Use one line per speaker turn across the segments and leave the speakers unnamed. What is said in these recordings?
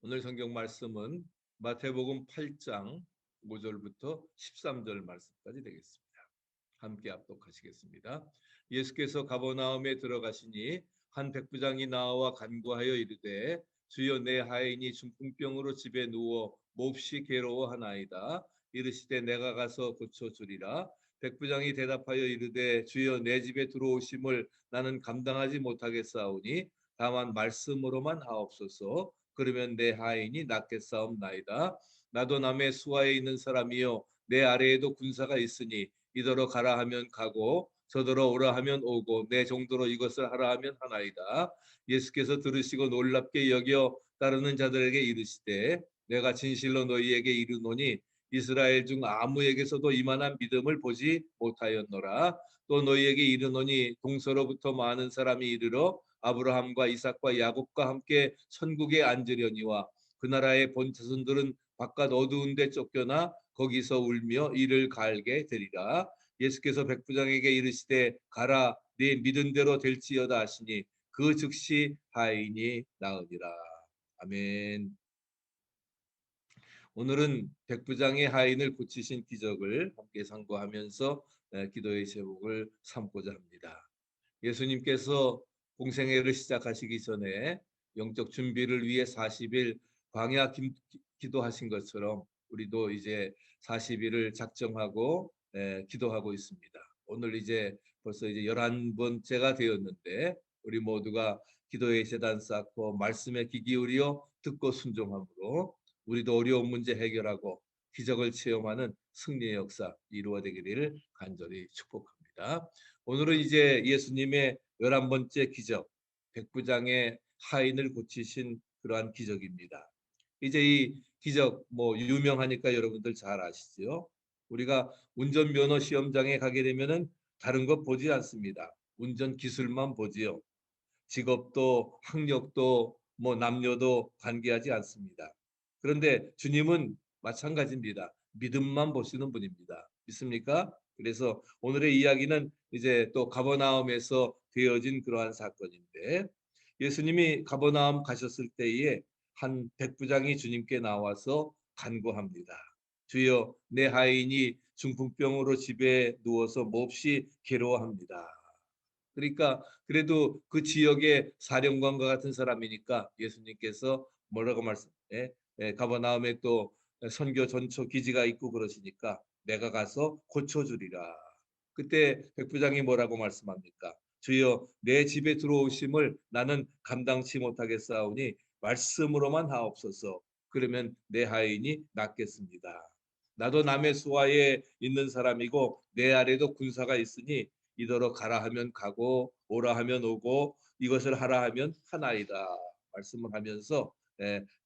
오늘 성경 말씀은 마태복음 8장 5절부터 13절 말씀까지 되겠습니다. 함께 합독하시겠습니다. 예수께서 가버나움에 들어가시니 한 백부장이 나와 간구하여 이르되 주여 내 하인이 중풍병으로 집에 누워 몹시 괴로워하나이다. 이르시되 내가 가서 고쳐주리라. 백부장이 대답하여 이르되 주여 내 집에 들어오심을 나는 감당하지 못하겠사오니 다만 말씀으로만 하옵소서. 그러면 내 하인이 낫겠사옵나이다. 나도 남의 수하에 있는 사람이요 내 아래에도 군사가 있으니 이더러 가라 하면 가고 저더러 오라 하면 오고 내 정도로 이것을 하라 하면 하나이다. 예수께서 들으시고 놀랍게 여겨 따르는 자들에게 이르시되 내가 진실로 너희에게 이르노니 이스라엘 중 아무에게서도 이만한 믿음을 보지 못하였노라. 또 너희에게 이르노니 동서로부터 많은 사람이 이르러 아브라함과 이삭과 야곱과 함께 천국에 앉으려니와 그 나라의 본 자손들은 바깥 어두운 데 쫓겨나 거기서 울며 이를 갈게 되리라. 예수께서 백부장에게 이르시되 가라 네 믿은 대로 될지어다 하시니 그 즉시 하인이 나으니라. 아멘. 오늘은 백부장의 하인을 고치신 기적을 함께 상고하면서 기도의 제목을 삼고자 합니다. 예수님께서 공생애를 시작하시기 전에 영적 준비를 위해 40일 광야 기도하신 것처럼 우리도 이제 40일을 작정하고 기도하고 있습니다. 오늘 이제 벌써 이제 11번째가 되었는데 우리 모두가 기도의 제단 쌓고 말씀에 귀 기울여 듣고 순종함으로 우리도 어려운 문제 해결하고 기적을 체험하는 승리의 역사 이루어지기를 간절히 축복합니다. 오늘은 이제 예수님의 11번째 기적, 백부장의 하인을 고치신 그러한 기적입니다. 이제 이 기적 뭐 유명하니까 여러분들 잘 아시죠? 우리가 운전면허 시험장에 가게 되면은 다른 것 보지 않습니다. 운전 기술만 보지요. 직업도 학력도 뭐 남녀도 관계하지 않습니다. 그런데 주님은 마찬가지입니다. 믿음만 보시는 분입니다. 믿습니까? 그래서 오늘의 이야기는 이제 또 가버나움에서 되어진 그러한 사건인데 예수님이 가버나움 가셨을 때에 한 백부장이 주님께 나와서 간구합니다. 주여 내 하인이 중풍병으로 집에 누워서 몹시 괴로워합니다. 그러니까 그래도 그 지역의 사령관과 같은 사람이니까 예수님께서 뭐라고 말씀해? 가버나움에 또 선교 전초 기지가 있고 그러시니까 내가 가서 고쳐주리라. 그때 백부장이 뭐라고 말씀합니까? 주여 내 집에 들어오심을 나는 감당치 못하겠사오니 말씀으로만 하옵소서. 그러면 내 하인이 낫겠습니다. 나도 남의 수하에 있는 사람이고 내 아래도 군사가 있으니 이더러 가라 하면 가고 오라 하면 오고 이것을 하라 하면 하나이다 말씀을 하면서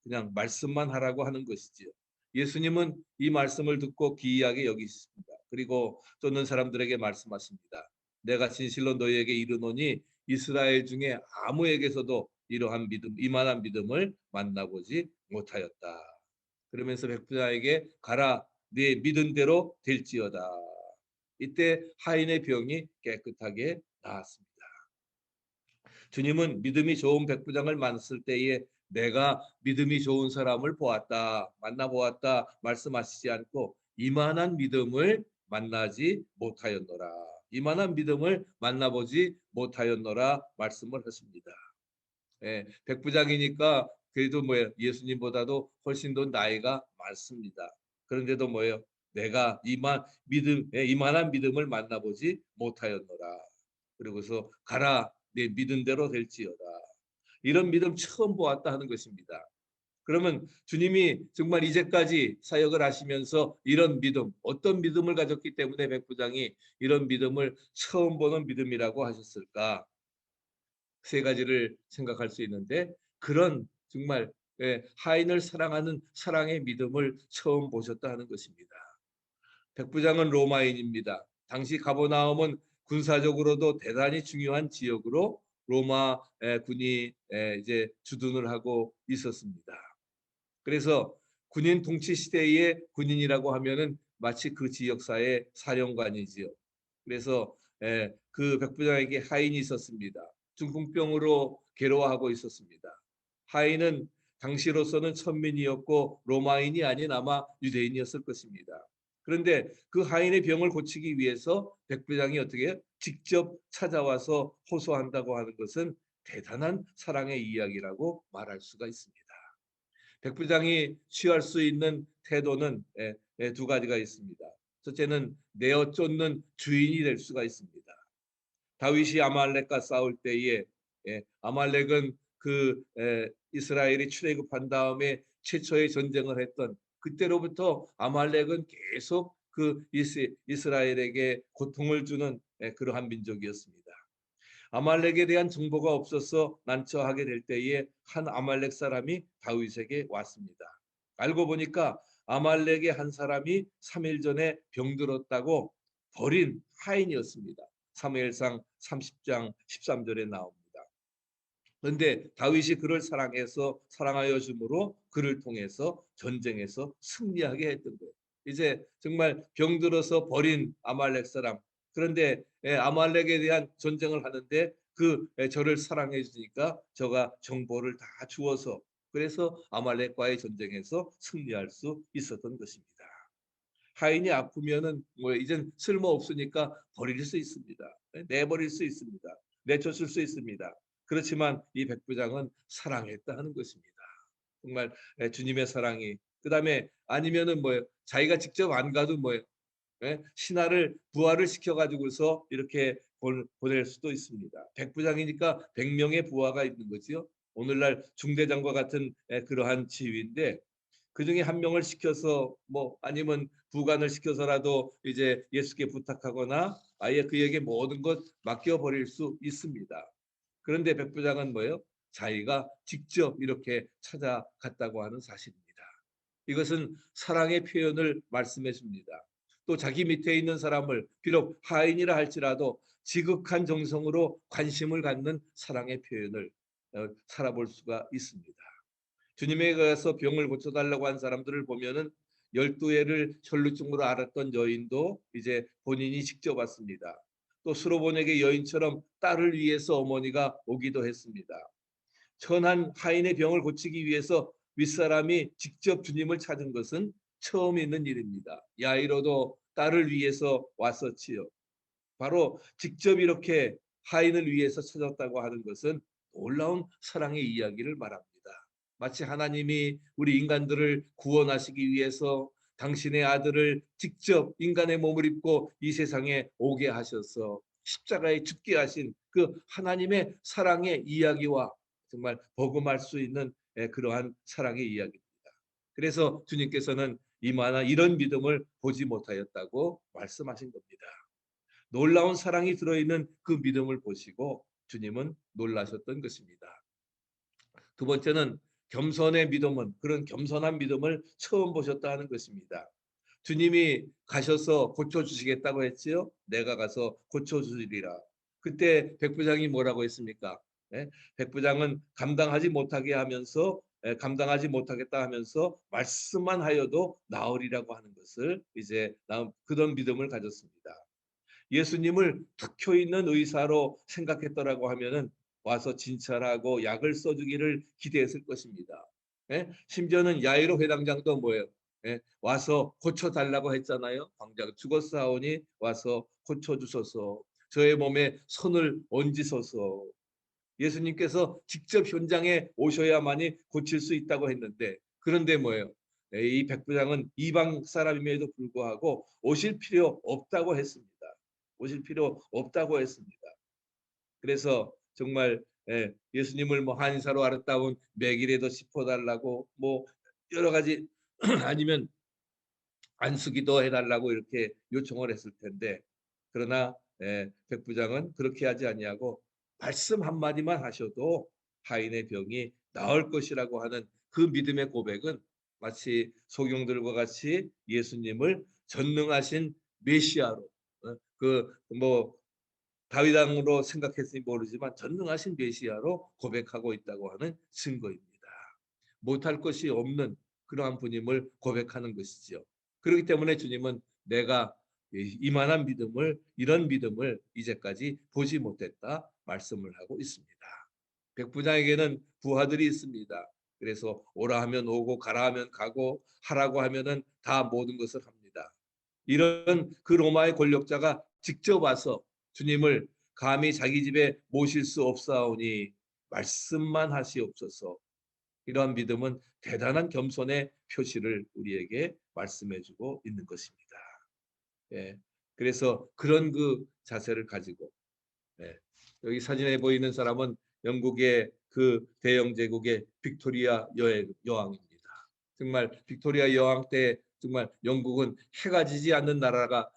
그냥 말씀만 하라고 하는 것이지요. 예수님은 이 말씀을 듣고 기이하게 여기십니다. 그리고 쫓는 사람들에게 말씀하십니다. 내가 진실로 너희에게 이르노니 이스라엘 중에 아무에게서도 이러한 믿음, 이만한 믿음을 만나보지 못하였다. 그러면서 백부장에게 가라, 네 믿은 대로 될지어다. 이때 하인의 병이 깨끗하게 나았습니다. 주님은 믿음이 좋은 백부장을 만났을 때에 내가 믿음이 좋은 사람을 보았다, 만나보았다 말씀하시지 않고 이만한 믿음을 만나지 못하였노라. 이만한 믿음을 만나보지 못하였노라 말씀을 하십니다. 백부장이니까 그래도 뭐예요? 예수님보다도 훨씬 더 나이가 많습니다. 그런데도 뭐예요? 내가 이만한 믿음을 만나보지 못하였노라. 그리고서 가라 내 믿은 대로 될지어다. 이런 믿음 처음 보았다 하는 것입니다. 그러면 주님이 정말 이제까지 사역을 하시면서 이런 믿음, 어떤 믿음을 가졌기 때문에 백부장이 이런 믿음을 처음 보는 믿음이라고 하셨을까? 세 가지를 생각할 수 있는데 그런 정말 하인을 사랑하는 사랑의 믿음을 처음 보셨다 하는 것입니다. 백부장은 로마인입니다. 당시 가버나움은 군사적으로도 대단히 중요한 지역으로 로마 군이 이제 주둔을 하고 있었습니다. 그래서 군인 통치 시대의 군인이라고 하면은 마치 그 지역사의 사령관이지요. 그래서 그 백부장에게 하인이 있었습니다. 중풍병으로 괴로워하고 있었습니다. 하인은 당시로서는 천민이었고 로마인이 아닌 아마 유대인이었을 것입니다. 그런데 그 하인의 병을 고치기 위해서 백부장이 어떻게 직접 찾아와서 호소한다고 하는 것은 대단한 사랑의 이야기라고 말할 수가 있습니다. 백부장이 취할 수 있는 태도는 두 가지가 있습니다. 첫째는 내어 쫓는 주인이 될 수가 있습니다. 다윗이 아말렉과 싸울 때에 아말렉은 이스라엘이 출애굽한 다음에 최초의 전쟁을 했던 그때로부터 아말렉은 계속 이스라엘에게 고통을 주는 그러한 민족이었습니다. 아말렉에 대한 정보가 없어서 난처하게 될 때에 한 아말렉 사람이 다윗에게 왔습니다. 알고 보니까 아말렉의 한 사람이 3일 전에 병들었다고 버린 하인이었습니다. 사무엘상 30장 13절에 나옵니다. 그런데 다윗이 그를 사랑하여 줌으로 그를 통해서 전쟁에서 승리하게 했던 거예요. 이제 정말 병들어서 버린 아말렉 사람, 그런데 아말렉에 대한 전쟁을 하는데 저를 사랑해 주니까 저가 정보를 다 주어서 그래서 아말렉과의 전쟁에서 승리할 수 있었던 것입니다. 하인이 아프면은 뭐 이젠 쓸모 없으니까 버릴 수 있습니다. 내버릴 수 있습니다. 내쫓을 수 있습니다. 그렇지만 이 백부장은 사랑했다 하는 것입니다. 정말 주님의 사랑이 그다음에 아니면은 뭐예요? 자기가 직접 안 가도 뭐예요? 신하를 부하를 시켜가지고서 이렇게 보낼 수도 있습니다. 백부장이니까 100명의 부하가 있는 거죠. 오늘날 중대장과 같은 그러한 지위인데 그 중에 한 명을 시켜서 뭐 아니면 부관을 시켜서라도 이제 예수께 부탁하거나 아예 그에게 모든 것 맡겨 버릴 수 있습니다. 그런데 백부장은 뭐예요? 자기가 직접 이렇게 찾아갔다고 하는 사실입니다. 이것은 사랑의 표현을 말씀해 줍니다. 또 자기 밑에 있는 사람을 비록 하인이라 할지라도 지극한 정성으로 관심을 갖는 사랑의 표현을 살아볼 수가 있습니다. 주님에게 가서 병을 고쳐달라고 한 사람들을 보면은 12회를 혈루증으로 앓았던 여인도 이제 본인이 직접 왔습니다. 또 수로보넥의 여인처럼 딸을 위해서 어머니가 오기도 했습니다. 천한 하인의 병을 고치기 위해서 윗사람이 직접 주님을 찾은 것은 처음 있는 일입니다. 야이로도 딸을 위해서 왔었지요. 바로 직접 이렇게 하인을 위해서 찾았다고 하는 것은 놀라운 사랑의 이야기를 말합니다. 마치 하나님이 우리 인간들을 구원하시기 위해서 당신의 아들을 직접 인간의 몸을 입고 이 세상에 오게 하셔서 십자가에 죽게 하신 그 하나님의 사랑의 이야기와 정말 복음할 수 있는 그러한 사랑의 이야기입니다. 그래서 주님께서는 이런 믿음을 보지 못하였다고 말씀하신 겁니다. 놀라운 사랑이 들어있는 그 믿음을 보시고 주님은 놀라셨던 것입니다. 두 번째는 겸손의 믿음은 그런 겸손한 믿음을 처음 보셨다 하는 것입니다. 주님이 가셔서 고쳐주시겠다고 했지요. 내가 가서 고쳐주리라. 그때 백부장이 뭐라고 했습니까? 백부장은 감당하지 못하게 하면서 감당하지 못하겠다 하면서 말씀만 하여도 나으리라고 하는 것을 이제 그런 믿음을 가졌습니다. 예수님을 특효 있는 의사로 생각했더라고 하면은 와서 진찰하고 약을 써주기를 기대했을 것입니다. 심지어는 야이로 회당장도 뭐예요? 와서 고쳐달라고 했잖아요. 당장 죽었사오니 와서 고쳐주소서. 저의 몸에 손을 얹으소서. 예수님께서 직접 현장에 오셔야만이 고칠 수 있다고 했는데 그런데 뭐예요? 이 백부장은 이방 사람임에도 불구하고 오실 필요 없다고 했습니다. 오실 필요 없다고 했습니다. 그래서 정말 예수님을 뭐 한의사로 알았다면 맥이라도 짚어달라고 뭐 여러 가지 아니면 안수기도 해달라고 이렇게 요청을 했을 텐데 그러나 백부장은 그렇게 하지 아니하고 말씀 한마디만 하셔도 하인의 병이 나을 것이라고 하는 그 믿음의 고백은 마치 소경들과 같이 예수님을 전능하신 메시아로 그뭐 다윗 왕으로 생각했을지 모르지만 전능하신 메시아로 고백하고 있다고 하는 증거입니다. 못할 것이 없는 그러한 분임을 고백하는 것이죠. 그렇기 때문에 주님은 내가 이만한 믿음을 이런 믿음을 이제까지 보지 못했다 말씀을 하고 있습니다. 백부장에게는 부하들이 있습니다. 그래서 오라 하면 오고 가라 하면 가고 하라고 하면은 다 모든 것을 합니다. 이런 그 로마의 권력자가 직접 와서 주님을 감히 자기 집에 모실 수 없사오니 말씀만 하시옵소서. 이러한 믿음은 대단한 겸손의 표시를 우리에게 말씀해주고 있는 것입니다. 예. 그래서 그런 그 자세를 가지고, 예. 여기 사진에 보이는 사람은 영국의 그 대영 제국의 빅토리아 여왕입니다. 정말 빅토리아 여왕 때 정말 영국은 해가 지지 않는 나라가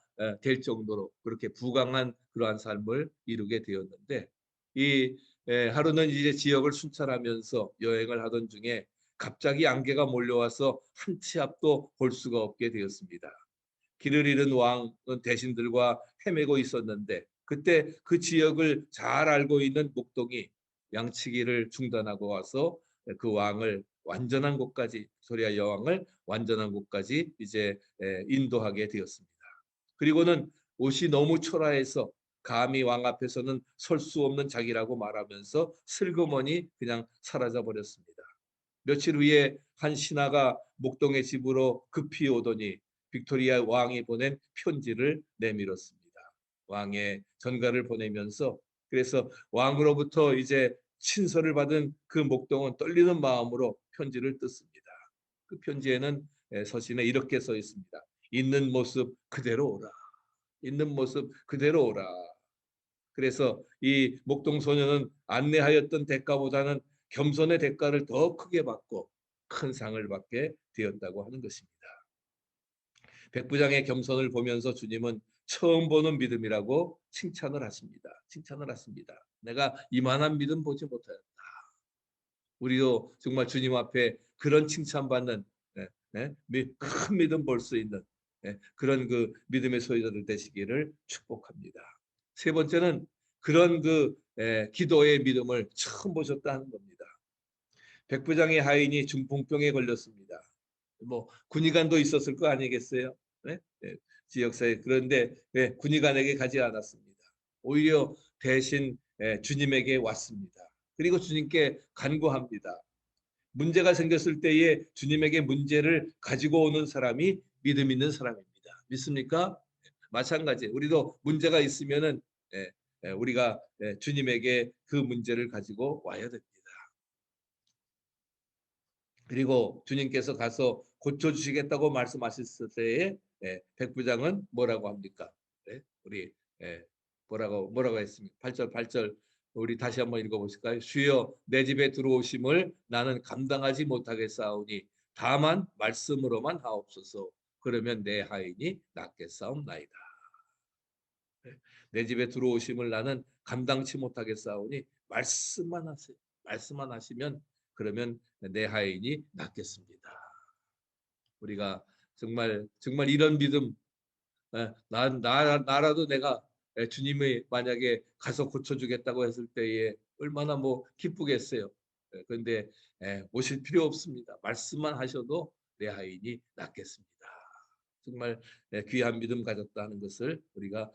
될 정도로 그렇게 부강한 그러한 삶을 이루게 되었는데, 이 하루는 이제 지역을 순찰하면서 여행을 하던 중에 갑자기 안개가 몰려와서 한 치 앞도 볼 수가 없게 되었습니다. 길을 잃은 왕은 대신들과 헤매고 있었는데, 그때 그 지역을 잘 알고 있는 목동이 양치기를 중단하고 와서 그 왕을 완전한 곳까지, 소리아 여왕을 완전한 곳까지 이제 인도하게 되었습니다. 그리고는 옷이 너무 초라해서 감히 왕 앞에서는 설 수 없는 자기라고 말하면서 슬그머니 그냥 사라져 버렸습니다. 며칠 후에 한 신하가 목동의 집으로 급히 오더니 빅토리아 왕이 보낸 편지를 내밀었습니다. 왕의 전가를 보내면서, 그래서 왕으로부터 이제 친서를 받은 그 목동은 떨리는 마음으로 편지를 뜯습니다. 그 편지에는 서신에 이렇게 써 있습니다. 있는 모습 그대로 오라. 있는 모습 그대로 오라. 그래서 이 목동 소녀는 안내하였던 대가보다는 겸손의 대가를 더 크게 받고 큰 상을 받게 되었다고 하는 것입니다. 백부장의 겸손을 보면서 주님은 처음 보는 믿음이라고 칭찬을 하십니다. 칭찬을 하십니다. 내가 이만한 믿음 보지 못하였다. 우리도 정말 주님 앞에 그런 칭찬받는, 큰 믿음 볼 수 있는 그런 그 믿음의 소유자들 되시기를 축복합니다. 세 번째는 그런 그 기도의 믿음을 처음 보셨다는 겁니다. 백부장의 하인이 중풍병에 걸렸습니다. 뭐 군의관도 있었을 거 아니겠어요? 네? 지역사회. 그런데 군의관에게 가지 않았습니다. 오히려 대신 주님에게 왔습니다. 그리고 주님께 간구합니다. 문제가 생겼을 때에 주님에게 문제를 가지고 오는 사람이 믿음 있는 사람입니다. 믿습니까? 마찬가지. 우리도 문제가 있으면은 우리가 주님에게 그 문제를 가지고 와야 됩니다. 그리고 주님께서 가서 고쳐주시겠다고 말씀하셨을 때에 백부장은 뭐라고 합니까? 우리 뭐라고 했습니까? 8절 8절 우리 다시 한번 읽어보실까요? 주여 내 집에 들어오심을 나는 감당하지 못하겠사오니 다만 말씀으로만 하옵소서. 그러면 내 하인이 낫겠사옵나이다. 내 집에 들어오심을 나는 감당치 못하겠사오니 말씀만 하세요. 말씀만 하시면 그러면 내 하인이 낫겠습니다. 우리가 정말 이런 믿음, 나라도 내가 주님이 만약에 가서 고쳐주겠다고 했을 때에 얼마나 뭐 기쁘겠어요. 그런데 오실 필요 없습니다. 말씀만 하셔도 내 하인이 낫겠습니다. 정말 귀한 믿음 가졌다 하는 것을 우리가